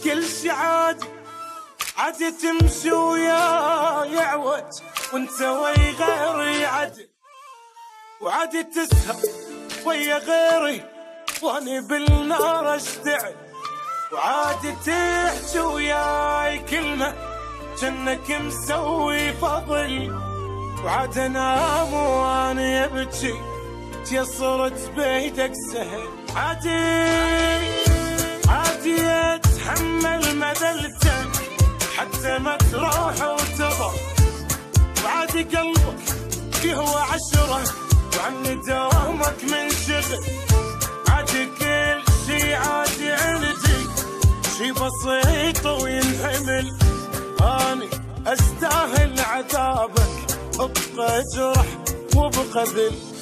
كل شي عادي عادي تمشي وياي يعوج وانت ويا غيري عادي، وعادي تسهر ويا غيري واني بالنار اشتعل، وعادي تحكي وياي كلمة جنك مسوي فضل، وعاد انام واني ابكي تيسرت بيدك سهل، عادي اتحمل مذلتك حتى ما تروح وتضل، وعادي قلبك يهوى عشرة وعني دوامك من شغل، عادي كل شي عادي عندي شي بسيط وينحمل، اني استاهل عذابك ابقى جرح وابقى ذل.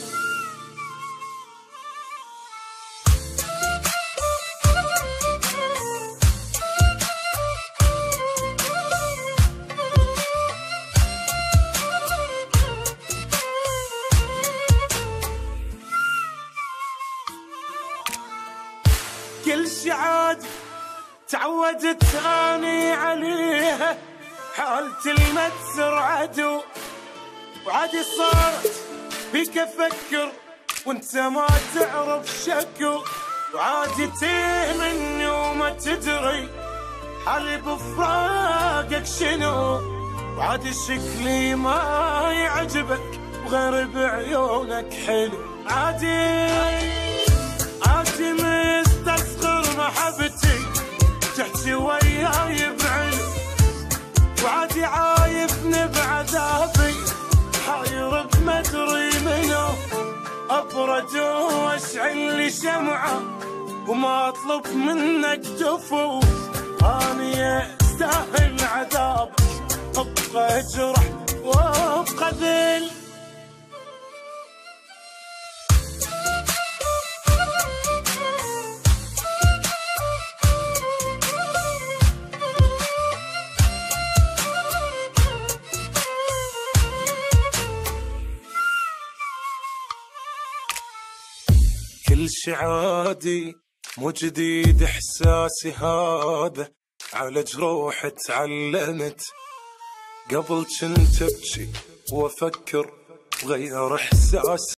كل شي عادي تعودت اني عليها، حالتي المتسر عدو وعادي صارت بيك افكر وانت ما تعرف شكو، وعادي تيه مني وما تدري حالي بفراقك شنو، وعادي شكلي ما يعجبك وغير بعيونك حلو، عادي مستصغر محبتي تحكي وياي بعلو، وعادي عايفني بعذابي حاير بمدري منو، ابرد واشعل لي شمعه وما اطلب منك جفو، اني استاهل عذابك ابقى جرح وابقى ذل. كل شي عادي مو جديد احساسي هذا، على جروح تعلمت قبل كنت ابكي وافكر وغير احساسي.